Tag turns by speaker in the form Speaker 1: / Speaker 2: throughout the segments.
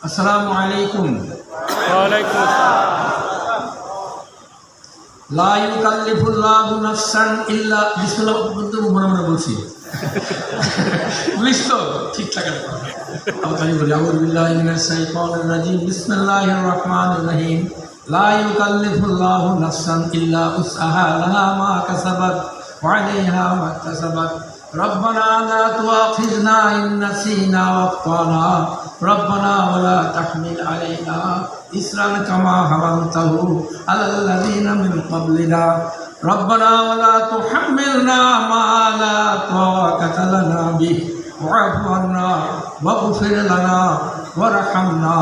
Speaker 1: আসসালামু আলাইকুম।
Speaker 2: ওয়ালাইকুম আসসালাম।
Speaker 1: লা ইউকাল্লিফুল্লাহু নাফসান ইল্লা বিসমিল্লাহ বলতে মনে মনে বলছি বুঝছো ঠিকঠাক আছে। আমি খালি বলি আউযু বিল্লাহি মিনাশ শাইতানির রাজিম বিসমিল্লাহির রাহমানির রহিম লা ইউকাল্লিফুল্লাহু নাফসান ইল্লা উসআহা লাহা মা কাসাবাত ওয়া আলাইহা মা কাসাবাত রব্বানা লা তুআখিযনা ইন নাসিনা ওয়া আখতানা রব্বানা ওয়া লা তাহমিল আলাইনা ইসরান কামা হামালতাহু আলাল লাযিনা মিন ক্বাবলিনা রব্বানা ওয়া লা তুহাম্মিলনা মা লা তাকাতা লানা বিহি ওয়া'ফু আন্না ওয়াগফির লানা ওয়ারহামনা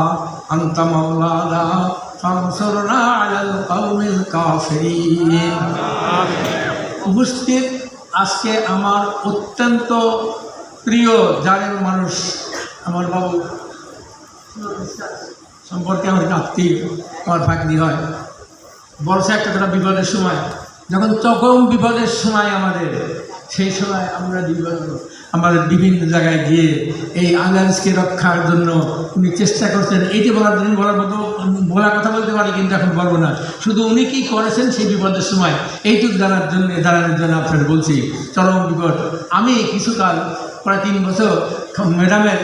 Speaker 1: আনতা মাওলানা ফানসুরনা আলাল কওমিল কাফিরিন। উপস্থিত আজকে আমার অত্যন্ত প্রিয় জানের মানুষ, আমার বাবু সম্পর্কে আমার আত্মীয়, আমার ভাগ্নি হয়। বলছে একটা কথা, বিপদের সময় যখন চরম বিপদের সময় আমাদের, সেই সময় আমরা আমাদের বিভিন্ন জায়গায় গিয়ে এই আল্লাহকে রক্ষার জন্য উনি চেষ্টা করছেন। এইটি বলার জন্য বলার মতো বলার কথা বলতে পারি, কিন্তু এখন বলবো না। শুধু উনি কী করেছেন সেই বিপদের সময় এইটুকু দাঁড়ানোর জন্য আপনার বলছি। চরম বিপদ। আমি কিছুকাল প্রায় 3 বছর ম্যাডামের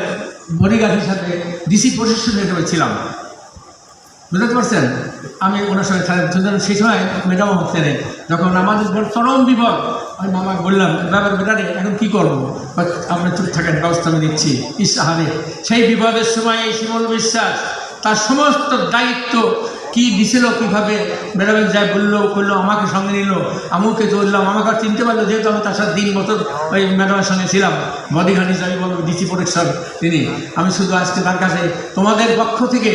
Speaker 1: বডিগার্ড হিসাবে ডিসি প্রশাসনে ছিলাম, বুঝতে পারছেন। আমি ওনার সঙ্গে সেই সময় ম্যাডাম হচ্ছে না, যখন আমাদের চরম বিপদ, আমি মামাকে বললাম ব্যাপার বেটারে এখন কী করবো, আপনার চুপ থাকার ব্যবস্থা আমি দিচ্ছি। ইসাহারে সেই বিপদের সময় এই শিমুল বিশ্বাস তার সমস্ত দায়িত্ব কি দিছিল, কীভাবে ম্যাডামের যাই বললো করলো, আমাকে সঙ্গে নিল, আমুকে চললাম, আমাকে আর চিনতে পারলো, যেহেতু আমি তার সাথে 3 বছর ওই ম্যাডামের সঙ্গে ছিলাম। বডিগার্ড হিসাবে বলবো, ডিসি প্রোটেকশন তিনি। আমি শুধু আজকে তার কাছে তোমাদের পক্ষ থেকে,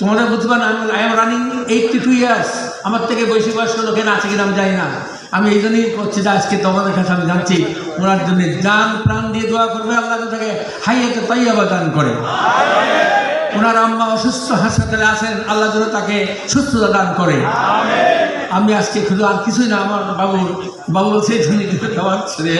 Speaker 1: তোমাদের বুঝতে পারেন আই এম রানিং 82 ইয়ার্স, আমার থেকে বয়সী বয়স্ক লোকের আছে কিনা আমি জানি না। আমি এই জন্যই করছি যে আজকে তোমাদের কাছে আমি জানছি ওনার জন্য জান প্রাণ দিয়ে দোয়া করবে, আল্লাহ তাকে হাইয়াতে তাইয়্যিবা দান করে। ওনার আম্মা অসুস্থ, হাসপাতালে আছেন, আল্লাহ যেন তাকে সুস্থতা দান করে। আমি আজকে শুধু আর কিছুই না, আমার বাবু সেই জন্য খাবার ছেড়ে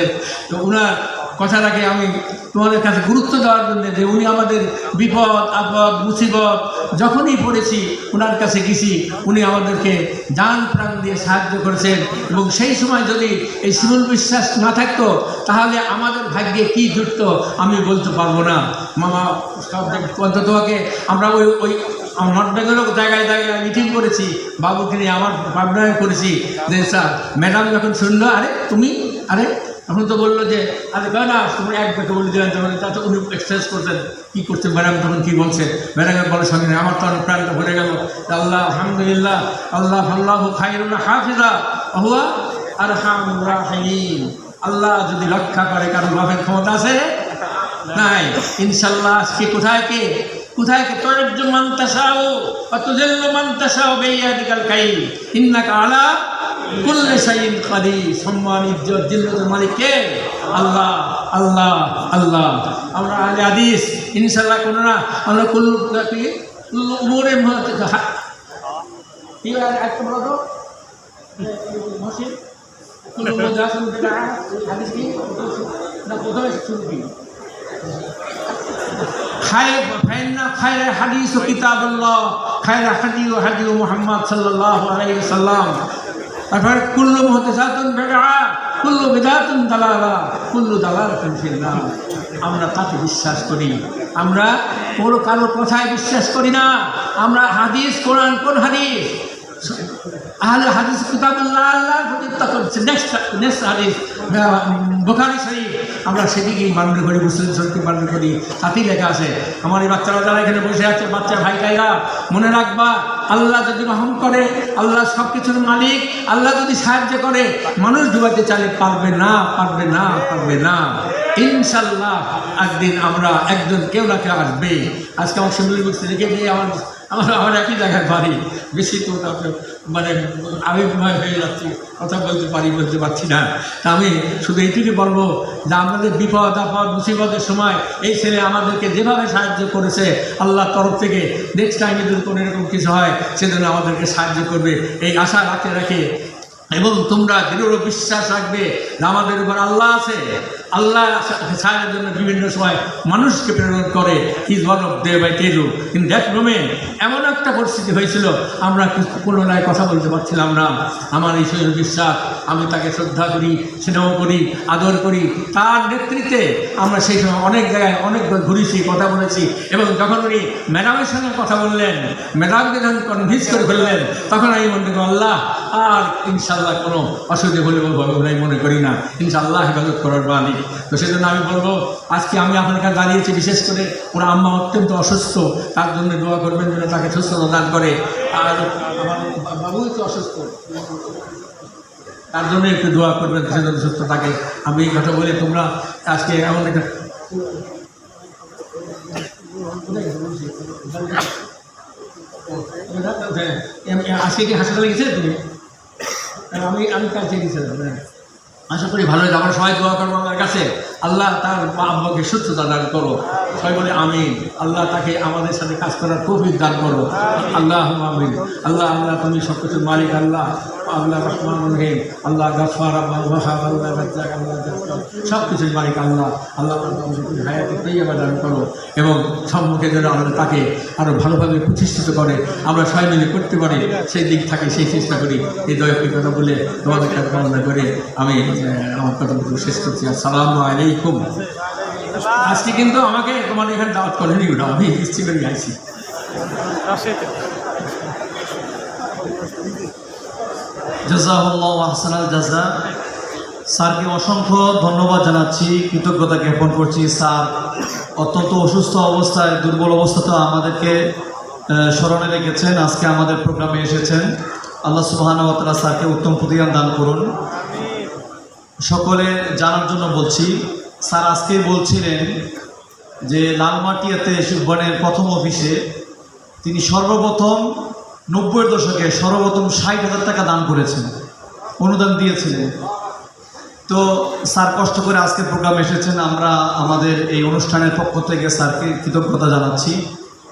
Speaker 1: তো ওনার কথাটাকে আমি তোমাদের কাছে গুরুত্ব দেওয়ার জন্য, যে উনি আমাদের বিপদ আপদ মুসিবত যখনই পড়েছি ওনার কাছে গেছি, উনি আমাদেরকে জান প্রাণ দিয়ে সাহায্য করেছেন। এবং সেই সময় যদি এই শিমুল বিশ্বাস না থাকতো তাহলে আমাদের ভাগ্যে কী জুটত আমি বলতে পারবো না। মামা সব তোমাকে আমরা ওই নর্থ বেঙ্গলের জায়গায় জায়গায় মিটিং করেছি, বাবুকে নিয়ে আমার ভাবনায় করেছি যে স্যার ম্যাডাম যখন শুনলো, আরে তুমি আরে এখন তো বললো যে আরে না তুমি এক ব্যাকে বলে দিলেন, তাতে উনি এক্সারসাইজ করছেন, কী করছেন ম্যাডাম তখন কী বলছে, ম্যাডামের বলার সঙ্গে আমার তো প্রাণটা ভরে গেল। আল্লাহ আলহামদুলিল্লাহ, আল্লাহ আল্লাহু খায়রুন হাফিজা হুয়া আরহামুর রাহিমিন। আল্লাহ যদি রক্ষা করে, কারণ বাপের ক্ষমতা আছে নাই। ইনশাল্লাহ আজকে কোথায় কে তু'ইজ্জু মান তাশাউ ওয়া তুযিল্লু মান তাশাউ বিয়াদিকাল কায়্যিম ইন্নাকা আলা কুল্লি শাইইন কাদির। সম্মান ইজ্জত জিল্লতের মালিক কে? আল্লাহ আল্লাহ আল্লাহ। আমরা আহলে হাদিস ইনশাআল্লাহ কোন না, আমরা কুল্লু উমুরে কি একটা বলো তো মসজিদ কুল্লু মুজাহিদ বিদআ হাদিস কি না প্রথমে শুরু কি খায়র হাদিস ও কিতাবুল্লাহ খায়র হাদি ও হাদি মুহাম্মদ সাল্লাল্লাহু আলাইহি ওয়াসাল্লাম। তারপর কুল্লু মুহদাসাতুন বিদআ কুল্লু বিদআতুন দালালা কুল্লু দালালাতুন ফিন্নার। আমরা তাকে বিশ্বাস করি, আমরা কোনো কারোর কথায় বিশ্বাস করি না। আমরা হাদিস, কোরআন কোন হাদিস, আহলে হাদিস কিতাবুল্লাহ আল্লাহ প্রতিষ্ঠা করছে। নেক্সট হাদিস বুখারী শরীফ, আমরা সেদিকেই মান্য করি, মুসলিম শরীফকে মান্য করি। তাতেই লেখা আছে। আমার এই বাচ্চারা যারা এখানে বসে আছে, বাচ্চা ভাই ভাইরা, মনে রাখবা আল্লাহ যদি রহম করে, আল্লাহ সব কিছুর মালিক, আল্লাহ যদি সাহায্য করে, মানুষ ডুবাতে চাইলে পারবে না, পারবে না, পারবে না। ইনশাল্লাহ একদিন আমরা একজন কেউ না কেউ আসবে। আজকে আমার সুন্দরী বলতে রেখে দিয়ে আমার একই জায়গায় বাড়ি, বেশি তো মানে আবির্ভাব হয়ে যাচ্ছি, কথা বলতে পারছি না। তা আমি শুধু এইটুকু বলবো যে আমাদের বিপদ আপদ মুসিবতের সময় এই ছেলে আমাদেরকে যেভাবে সাহায্য করেছে আল্লাহর তরফ থেকে, নেক্সট টাইমে যদি কোনো এরকম কিছু হয় সেজন্য আমাদেরকে সাহায্য করবে এই আশা রাখে। এবং তোমরা দৃঢ় বিশ্বাস রাখবে যে আমাদের উপর আল্লাহ আছে, আল্লাহ সাহায্যের জন্য বিভিন্ন সময় মানুষকে প্রেরণ করে ইজ ওয়ান অফ দে বাই তেজু ইন দ্যাট মোমেন্ট এমন একটা পরিস্থিতি হয়েছিল আমরা পুনরায় কথা বলতে পারছিলাম না। আমার এই শরীর বিশ্বাস, আমি তাকে শ্রদ্ধা করি, স্নেহ করি, আদর করি। তার নেতৃত্বে আমরা সেই সময় অনেক জায়গায় অনেকবার ঘুরেছি, কথা বলেছি। এবং যখন উনি ম্যাডামের সঙ্গে কথা বললেন, ম্যাডামকে যখন কনভিন্স করে ফেললেন, তখন আমি মনে করি আল্লাহ আর ইনশাল্লাহ কোনো অসুবিধে হলে বলবো আমি মনে করি না, ইনশাআল্লাহ হেফাজত করার মালিক। তো সেজন্য আমি বলবো আজকে আমি আপনার কাছে দাঁড়িয়েছি, বিশেষ করে ওরা আম্মা অত্যন্ত অসুস্থ, তার জন্য দোয়া করবেন যেন তাকে সুস্থতা দান করে। আর আমার বাবুই তো অসুস্থ, তার জন্য একটু দোয়া করবেন সেজন্য সুস্থ থাকে। আমি এই কথা বলে তোমরা আজকে এমন একটা আজকে কি হাসপাতালে গেছিলে তুমি? আমি কাছে গেছিলাম। আশা করি ভালো হয়েছে। আমরা সবাই দোয়া করবো আমার কাছে, আল্লাহ তার মা আব্বাকে সুস্থতা দান করো। সবাই বলে আমিন। আল্লাহ তাকে আমাদের সাথে কাজ করার তৌফিক দান করো। আল্লাহ আমিন। আল্লাহ আল্লাহ তুমি সব কিছুর মালিক, আল্লাহ আল্লাহ রহমান রহিম, আল্লাহ গাফার, আল্লাহ রাজ্জাক, আল্লাহ সব কিছুর মালিক আল্লাহ। আল্লাহ তুমি হায়াতে তৈয়বা দান করো এবং সম্মুখে যেন আমরা তাকে আরও ভালোভাবে প্রতিষ্ঠিত করে আমরা সবাই মিলে করতে পারি, সেই দিক থাকে সেই চেষ্টা করি। এই দয়াকে কথা বলে তোমাদের কাছে কামনা করে আমি আমার কথাগুলো শেষ করছি। আসসালামু আলাইকুম। আজকে কিন্তু আমাকে তোমার এখানে দাওয়াত করেনি, ওটা আমি ইচ্ছে করে গাইছি।
Speaker 3: জাযাকাল্লাহু আহসানাল জাযা। স্যারকে অসংখ্য ধন্যবাদ জানাচ্ছি, কৃতজ্ঞতা জ্ঞাপন করছি। স্যার অত্যন্ত অসুস্থ অবস্থায়, দুর্বল অবস্থাতেও আমাদেরকে স্মরণে রেখেছেন, আজকে আমাদের প্রোগ্রামে এসেছেন। আল্লাহ সুবহানাহু ওয়া তাআলা স্যারকে উত্তম প্রতিদান দান করুন। সকলে জানার জন্য বলছি, স্যার আজকেই বলছিলেন যে লালমাটিয়াতে সুবনের প্রথম অফিসে তিনি সর্বপ্রথম 90-এর দশকে সর্বপ্রথম 60,000 টাকা দান করেছেন, অনুদান দিয়েছিলেন। তো স্যার কষ্ট করে আজকে প্রোগ্রাম এসেছেন, আমরা আমাদের এই অনুষ্ঠানের পক্ষ থেকে স্যারকে কৃতজ্ঞতা জানাচ্ছি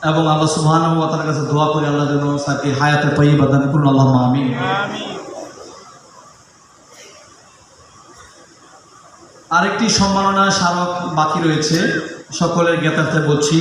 Speaker 3: এবং আল্লাহ সুবহানাহু ওয়া তাআলার কাছে দোয়া করি আল্লাহ যেন স্যারকে হায়াতে তয়্যিবা দান করুন। আল্লাহুম্মা আমিন। আরেকটি সম্মাননা স্মারক বাকি রয়েছে, সকলের জ্ঞাতার্থে বলছি।